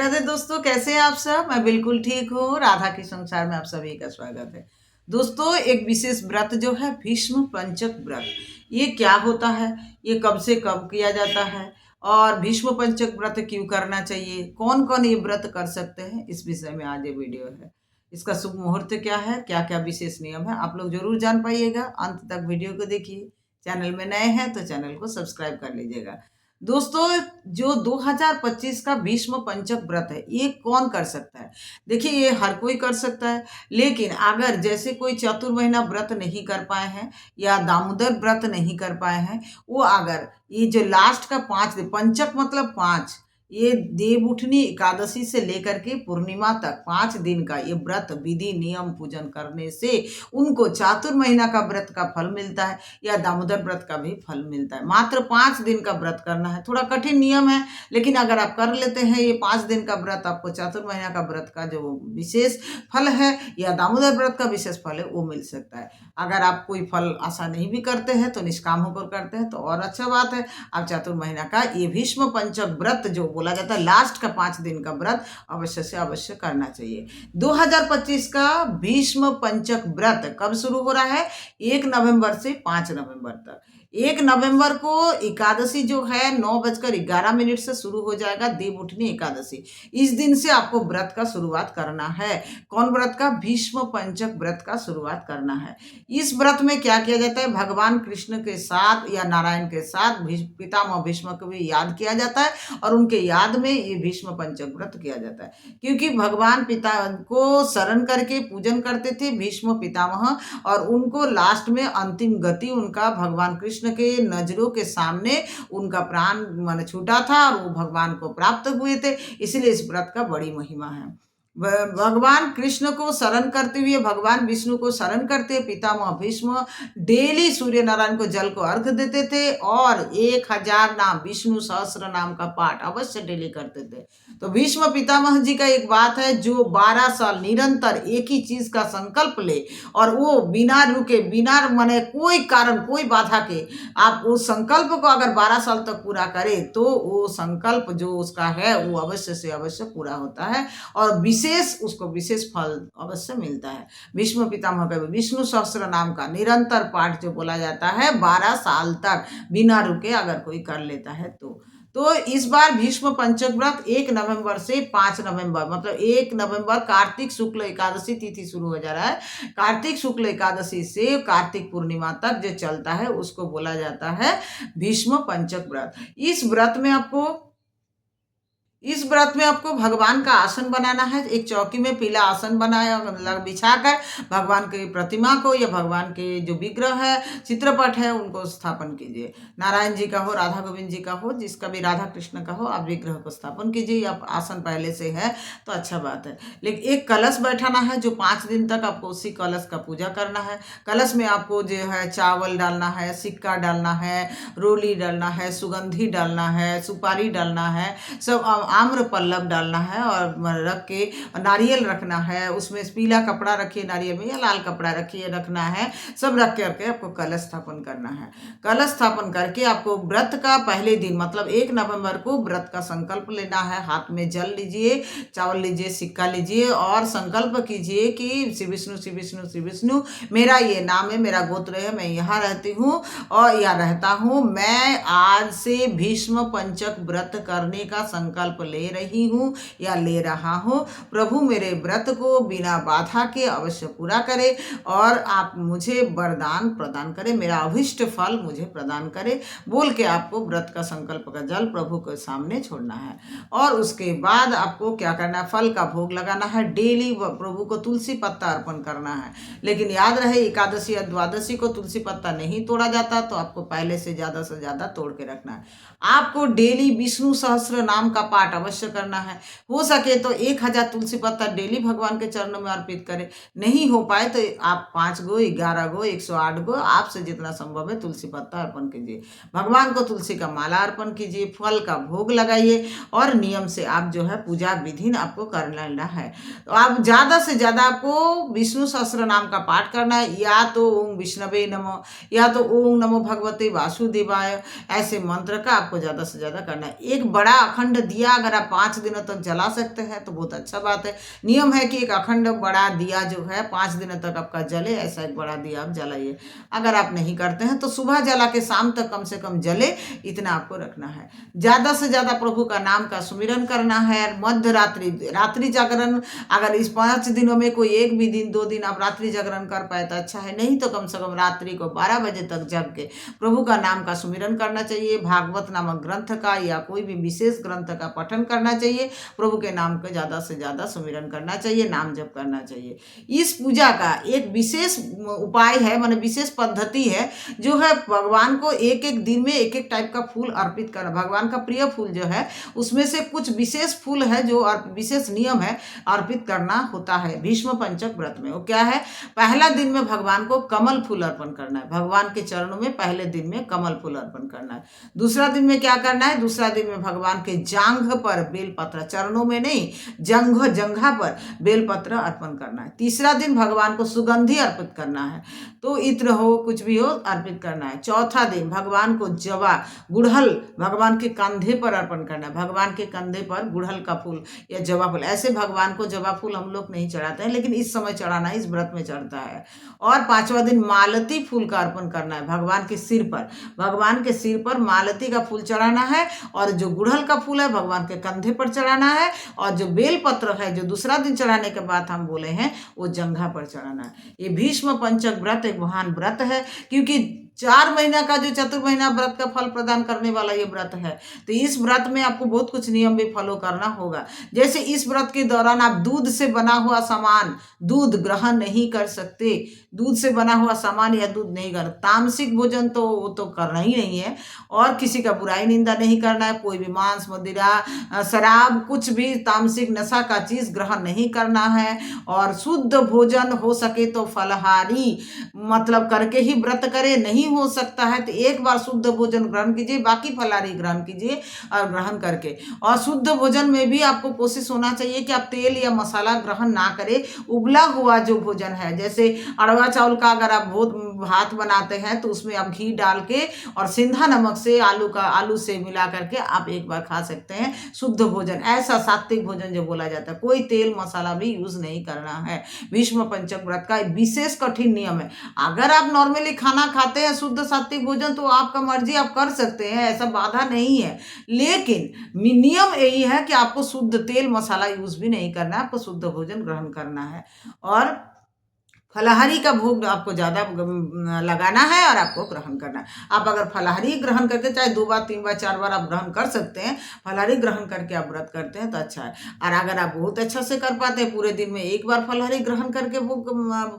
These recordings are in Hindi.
राधे दोस्तों, कैसे हैं आप सब। मैं बिल्कुल ठीक हूँ। राधा के संसार में आप सभी का स्वागत है। दोस्तों, एक विशेष व्रत जो है भीष्म पंचक व्रत, ये क्या होता है, ये कब से कब किया जाता है और भीष्म पंचक व्रत क्यों करना चाहिए, कौन कौन ये व्रत कर सकते हैं, इस विषय में आज ये वीडियो है। इसका शुभ मुहूर्त क्या है, क्या क्या विशेष नियम है, आप लोग जरूर जान पाइएगा। अंत तक वीडियो को देखिए। चैनल में नए हैं तो चैनल को सब्सक्राइब कर लीजिएगा। दोस्तों, जो 2025 का भीष्म पंचक व्रत है, ये कौन कर सकता है। देखिए, ये हर कोई कर सकता है, लेकिन अगर जैसे कोई चतुर्महीना व्रत नहीं कर पाए हैं या दामोदर व्रत नहीं कर पाए हैं, वो अगर ये जो लास्ट का 5 दिन, पंचक मतलब 5, ये देवउठनी एकादशी से लेकर के पूर्णिमा तक 5 दिन का ये व्रत विधि नियम पूजन करने से उनको चातुर्महीना का व्रत का फल मिलता है या दामोदर व्रत का भी फल मिलता है। मात्र 5 दिन का व्रत करना है, थोड़ा कठिन नियम है, लेकिन अगर आप कर लेते हैं ये 5 दिन का व्रत, आपको चातुर्महीना का व्रत का जो विशेष फल है या दामोदर व्रत का विशेष फल है वो मिल सकता है। अगर आप कोई फल आशा नहीं भी करते हैं तो निष्काम होकर करते हैं तो और अच्छा बात है। आप चातुर्महीना का ये भीष्म पंचक व्रत जो बोला जाता है, लास्ट का 5 दिन का व्रत अवश्य से अवश्य करना चाहिए। 2025 का भीष्म पंचक व्रत कब शुरू हो रहा है? 1 नवंबर से 5 नवंबर तक। 1 नवंबर को एकादशी जो है 9:11 से शुरू हो जाएगा, देवउठनी एकादशी। इस दिन से आपको व्रत का शुरुआत करना है। कौन व्रत का? भीष्म पंचक व्रत का शुरुआत करना है। इस व्रत में क्या किया जाता है? भगवान कृष्ण के साथ या नारायण के साथ पितामह भीष्म को भी याद किया जाता है और उनके याद में ये भीष्म पंचक व्रत किया जाता है, क्योंकि भगवान पिता को शरण करके पूजन करते थे भीष्म पितामह, और उनको लास्ट में अंतिम गति उनका भगवान कृष्ण के नजरों के सामने उनका प्राण मन छूटा था और वो भगवान को प्राप्त हुए थे। इसलिए इस व्रत का बड़ी महिमा है। भगवान कृष्ण को शरण करते हुए, भगवान विष्णु को शरण करते पितामह भीष्म डेली सूर्य नारायण को जल को अर्घ देते थे और 1000 नाम विष्णु सहस्त्र नाम का पाठ अवश्य डेली करते थे। तो भीष्म पितामह जी का एक बात है, जो 12 साल निरंतर एक ही चीज का संकल्प ले और वो बिना रुके, बिना माने कोई कारण कोई बाधा के आप उस संकल्प को अगर 12 साल तक पूरा करे तो वो संकल्प जो उसका है वो अवश्य से अवश्य पूरा होता है और उसको विशेष फल अवश्य मिलता है। भीष्म पितामह का विष्णु सहस्त्र नाम का निरंतर पाठ जो बोला जाता है 12 साल तक बिना रुके अगर कोई कर लेता है तो इस बार भीष्म पंचक व्रत 1 नवंबर से 5 नवंबर, मतलब 1 नवंबर कार्तिक शुक्ल एकादशी तिथि शुरू हो जा रहा है। कार्तिक शुक्ल एकादशी से कार्तिक पूर्णिमा तक जो चलता है उसको बोला जाता है भीष्म पंचक व्रत। इस व्रत में आपको भगवान का आसन बनाना है। एक चौकी में पीला आसन बनाया बिछाकर भगवान की प्रतिमा को या भगवान के जो विग्रह है, चित्रपट है, उनको स्थापन कीजिए। नारायण जी का हो, राधा गोविंद जी का हो, जिसका भी, राधा कृष्ण का हो, आप विग्रह को स्थापन कीजिए। आप आसन पहले से है तो अच्छा बात है। लेकिन एक कलश बैठाना है जो 5 दिन तक आपको उसी कलश का पूजा करना है। कलश में आपको जो है चावल डालना है, सिक्का डालना है, रोली डालना है, सुगंधी डालना है, सुपारी डालना है, सब आम्र पल्लव डालना है और रख के नारियल रखना है। उसमें पीला कपड़ा रखिए नारियल में या लाल कपड़ा रखना है। सब रख करके आपको कलश स्थापन करना है। कलश स्थापन करके आपको व्रत का पहले दिन मतलब 1 नवंबर को व्रत का संकल्प लेना है। हाथ में जल लीजिए, चावल लीजिए, सिक्का लीजिए और संकल्प कीजिए कि श्री विष्णु श्री विष्णु श्री विष्णु, मेरा ये नाम है, मेरा गोत्र है, मैं यहाँ रहती हूँ और यहाँ रहता हूँ। मैं आज से भीष्म पंचक व्रत करने का संकल्प ले रही हूँ या ले रहा हूँ। प्रभु मेरे व्रत को बिना बाधा के अवश्य पूरा करे और आप मुझे वरदान प्रदान करें, मेरा अभिष्ट फल मुझे प्रदान करे, बोल के आपको व्रत का संकल्प का जल प्रभु के सामने छोड़ना है। और उसके बाद आपको क्या करना है? फल का भोग लगाना है। डेली प्रभु को तुलसी पत्ता अर्पण करना है। लेकिन याद रहे, एकादशी या द्वादशी को तुलसी पत्ता नहीं तोड़ा जाता, तो आपको पहले से ज्यादा तोड़ के रखना है। आपको डेली विष्णु सहस्त्र नाम का पाठ अवश्य करना है। हो सके तो 1000 तुलसी पत्ता डेली भगवान के चरणों में अर्पित करें। नहीं हो पाए तो आप 5 गो, 11 गो, 108 गो, आपसे जितना संभव है तुलसी पत्ता अर्पण कीजिए। भगवान को तुलसी का माला अर्पण कीजिए, फल का भोग लगाइए और नियम से आप जो है पूजा विधि आपको करना है। तो आप ज्यादा से ज्यादा आपको विष्णु सहस्त्र नाम का पाठ करना है, या तो ओम विष्णवे नमो, या तो ओम नमो भगवते वासुदेवाय, ऐसे मंत्र का आपको ज्यादा से ज्यादा करना है। एक बड़ा अखंड दिया अगर आप 5 दिनों तक जला सकते हैं तो बहुत अच्छा बात है। नियम है कि एक अखंड बड़ा दिया जो है 5 दिनों तक आपका जले, ऐसा एक बड़ा दिया आप जलाइए। अगर आप नहीं करते हैं तो सुबह जला के शाम तक कम से कम जले, इतना आपको रखना है। ज़्यादा से ज़्यादा प्रभु का नाम का सुमिरन करना है। मध्य रात्रि रात्रि जागरण, अगर इस 5 दिनों में कोई एक भी दिन 2 दिन आप रात्रि जागरण कर पाए तो अच्छा है, नहीं तो कम से कम रात्रि को 12 बजे तक जग के प्रभु का नाम का सुमिरन करना चाहिए। भागवत नामक ग्रंथ का या कोई भी विशेष ग्रंथ का पठन करना चाहिए। प्रभु के नाम का ज़्यादा से ज़्यादा सुमिरन करना चाहिए, नाम जप करना चाहिए। इस पूजा का एक विशेष उपाय है, माने विशेष पद्धति है, जो है भगवान को एक एक दिन में एक एक टाइप का फूल अर्पित करना। भगवान का प्रिय फूल जो है उसमें से कुछ विशेष फूल है जो विशेष नियम है अर्पित करना होता है भीष्म पंचक व्रत में। वो क्या है? पहला दिन में भगवान को कमल फूल अर्पण करना है, भगवान के चरणों में पहले दिन में कमल फूल अर्पण करना है। दूसरा दिन में क्या करना है? दूसरा दिन में भगवान के जांघ पर बेलपत्र, चरणों में नहीं, जंघा पर बेलपत्र अर्पण करना है। तीसरा दिन भगवान को सुगंधि अर्पित करना है, तो इत्र हो कुछ भी हो अर्पित करना है। चौथा दिन भगवान को जवा गुड़हल भगवान के कंधे पर अर्पण करना है, भगवान के कंधे पर गुड़हल का फूल या जवा फूल। ऐसे भगवान को जवा फूल हम लोग नहीं चढ़ाते हैं, लेकिन इस समय चढ़ाना, इस व्रत में चढ़ता है। और पांचवा दिन मालती फूल का अर्पण करना है भगवान के सिर पर, भगवान के सिर पर मालती का फूल चढ़ाना है। और जो गुड़हल का फूल है भगवान के कंधे पर चढ़ाना है, और जो बेल पत्र है जो दूसरा दिन चढ़ाने के बाद हम बोले हैं वो जंघा पर चढ़ाना है। ये भीष्म पंचक व्रत एक महान व्रत है, क्योंकि 4 महीना का जो चतुर्महीना व्रत का फल प्रदान करने वाला ये व्रत है। तो इस व्रत में आपको बहुत कुछ नियम भी फॉलो करना होगा। जैसे इस व्रत के दौरान आप दूध से बना हुआ सामान, दूध ग्रहण नहीं कर सकते, दूध से बना हुआ सामान या दूध नहीं कर, तामसिक भोजन तो वो तो करना ही नहीं है, और किसी का बुराई निंदा नहीं करना है। कोई भी मांस, मदिरा, शराब, कुछ भी तामसिक नशा का चीज ग्रहण नहीं करना है। और शुद्ध भोजन हो सके तो फलाहारी मतलब करके ही व्रत करे, नहीं हो सकता है तो एक बार शुद्ध भोजन ग्रहण कीजिए, बाकी फलाहारी ग्रहण कीजिए। और ग्रहण करके और शुद्ध भोजन में भी आपको कोशिश होना चाहिए कि आप तेल या मसाला ग्रहण ना करें। उबला हुआ जो भोजन है, जैसे अरवा चावल का अगर आप भात बनाते हैं तो उसमें आप घी डाल के और सिंधा नमक से आलू से मिला करके आप एक बार खा सकते हैं। शुद्ध भोजन, ऐसा सात्विक भोजन जो बोला जाता है, कोई तेल मसाला भी यूज नहीं करना है। भीष्म पंचक व्रत का विशेष कठिन नियम है। अगर आप नॉर्मली खाना खाते हैं शुद्ध सात्विक भोजन तो आपका मर्जी, आप कर सकते हैं, ऐसा बाधा नहीं है। लेकिन नियम यही है कि आपको शुद्ध तेल मसाला यूज भी नहीं करना है, आपको शुद्ध भोजन ग्रहण करना है। और फलाहारी का भोग आपको ज़्यादा लगाना है और आपको ग्रहण करना है। आप अगर फलाहारी ग्रहण करके चाहे 2 बार 3 बार 4 बार आप ग्रहण कर सकते हैं, फलाहारी ग्रहण करके आप व्रत करते हैं तो अच्छा है। और अगर आप बहुत अच्छा से कर पाते हैं पूरे दिन में एक बार फलाहारी ग्रहण करके भोग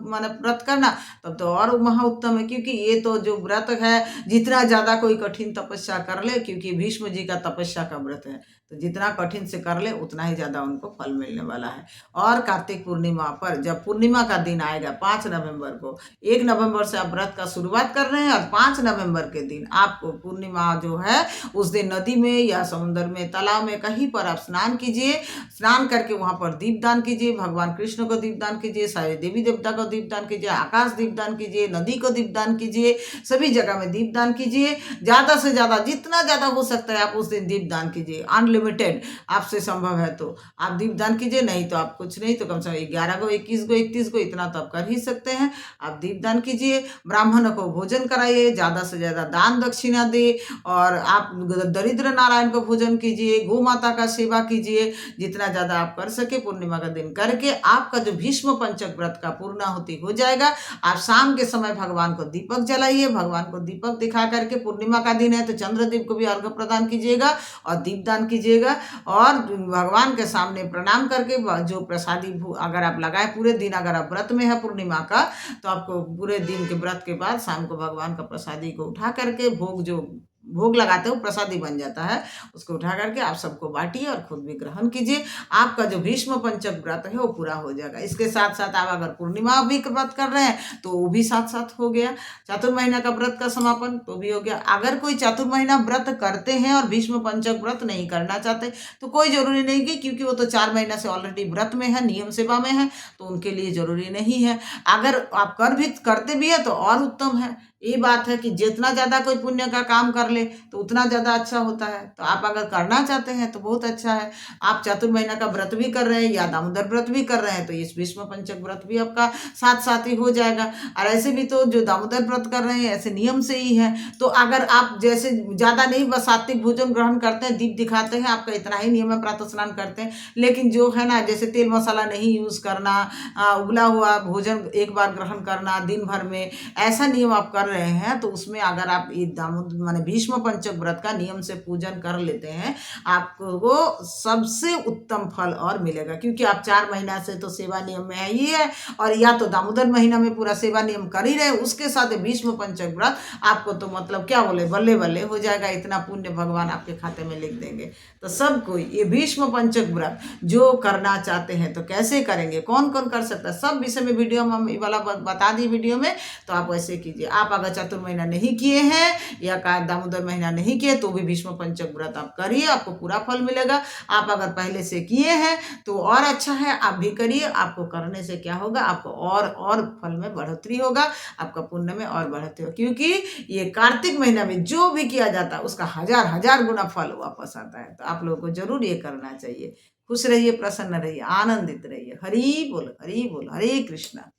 माने व्रत करना, तब तो और महा उत्तम है। क्योंकि ये तो जो व्रत है, जितना ज़्यादा कोई कठिन तपस्या कर ले, क्योंकि भीष्म जी का तपस्या का व्रत है, तो जितना कठिन से कर ले उतना ही ज़्यादा उनको फल मिलने वाला है। और कार्तिक पूर्णिमा पर जब पूर्णिमा का दिन आएगा 5 नवंबर को, 1 नवंबर से आप व्रत का शुरुआत कर रहे हैं और 5 नवंबर के दिन आपको पूर्णिमा जो है उस दिन नदी में या समुद्र में, तालाब में, कहीं पर आप स्नान कीजिए। स्नान करके वहाँ पर दीपदान कीजिए, भगवान कृष्ण को दीपदान कीजिए, सारे देवी देवता को दीपदान कीजिए, आकाश दीपदान कीजिए, नदी को दीपदान कीजिए, सभी जगह में दीपदान कीजिए। ज़्यादा से ज़्यादा जितना ज़्यादा हो सकता है आप उस दिन दीपदान कीजिए। अनलिमिटेड आपसे संभव है तो आप दीपदान कीजिए, नहीं तो आप कुछ नहीं तो कम से कम 11 को, 21 को, 31 को, इतना तो आप कर ही सकते हैं। आप दीपदान कीजिए, ब्राह्मणों को भोजन कराइए, ज़्यादा से ज़्यादा दान दक्षिणा दे, और आप दरिद्र नारायण को भोजन कीजिए, गौ माता का सेवा कीजिए, जितना ज़्यादा आप कर सके पूर्णिमा का दिन करके आपका जो भीष्म पंचक व्रत का पूर्णाहुति हो जाएगा। आप शाम के समय भगवान को दीपक जलाइए, भगवान को दीपक दिखा करके, पूर्णिमा का दिन है तो चंद्रदीप को भी अर्घ्य प्रदान कीजिएगा और दीपदान कीजिएगा। और भगवान के सामने प्रणाम करके जो प्रसादी अगर आप लगाए पूरे दिन, अगर आप व्रत में है पूर्णिमा का, तो आपको पूरे दिन के व्रत के बाद शाम को भगवान का प्रसादी को उठा करके भोग लगाते हो, प्रसादी बन जाता है, उसको उठा करके आप सबको बांटिए और खुद भी ग्रहण कीजिए। आपका जो भीष्म पंचक व्रत है वो पूरा हो जाएगा। इसके साथ साथ आप अगर पूर्णिमा भी व्रत कर रहे हैं तो वो भी साथ साथ हो गया। चातुर्महीना का व्रत का समापन तो भी हो गया। अगर कोई चातुर्महीना व्रत करते हैं और भीष्म पंचक व्रत नहीं करना चाहते तो कोई जरूरी नहीं कि, क्योंकि वो तो 4 महीना से ऑलरेडी व्रत में है, नियम सेवा में है, तो उनके लिए जरूरी नहीं है। अगर आप करते भी है तो और उत्तम है। ये बात है कि जितना ज़्यादा कोई पुण्य का काम कर ले तो उतना ज़्यादा अच्छा होता है। तो आप अगर करना चाहते हैं तो बहुत अच्छा है। आप चातुर्मास्य का व्रत भी कर रहे हैं या दामोदर व्रत भी कर रहे हैं तो इस भीष्म पंचक व्रत भी आपका साथ साथ ही हो जाएगा। और ऐसे भी तो जो दामोदर व्रत कर रहे हैं ऐसे नियम से ही है। तो अगर आप जैसे ज़्यादा नहीं बस सात्विक भोजन ग्रहण करते हैं, दीप दिखाते हैं, आपका इतना ही नियम है, प्रातः स्नान करते हैं, लेकिन जो है ना जैसे तेल मसाला नहीं यूज़ करना, उबला हुआ भोजन एक बार ग्रहण करना दिन भर में, ऐसा नियम आप कर रहे हैं तो उसमें अगर आप ये दामोदर माने भीष्म पंचक व्रत का नियम से पूजन कर लेते हैं, आपको सबसे उत्तम फल और मिलेगा। क्योंकि आप 4 महीना से तो सेवा नियम में है ही है, और या तो दामोदर महीना में पूरा सेवा नियम कर ही रहे, उसके साथ भीष्म पंचक व्रत आपको तो मतलब क्या बोले बल्ले बल्ले हो जाएगा, इतना पुण्य भगवान आपके खाते में लिख देंगे। तो सब कोई ये भीष्म पंचक व्रत जो करना चाहते हैं तो कैसे करेंगे, कौन कौन कर सकता है, सब विषय में वीडियो में हम ये वाला बता दी वीडियो में। तो आप वैसे कीजिए। आप अगर चतुर्महीना नहीं किए हैं या दामोदर महीना नहीं किए तो भी भीष्म पंचक व्रत आप करिए, आपको पूरा फल मिलेगा। आप अगर पहले से किए हैं तो और अच्छा है, आप भी करिए। आपको करने से क्या होगा, आपको और फल में बढ़ोतरी होगा, आपका पुण्य में और बढ़ोतरी होगा। क्योंकि ये कार्तिक महीना में जो भी किया जाता है उसका हजार हजार गुना फल वापस आता है। तो आप लोगों को जरूर ये करना चाहिए। खुश रहिए, प्रसन्न रहिए, आनंदित रहिए। हरि बोल, हरि बोल, हरे कृष्णा।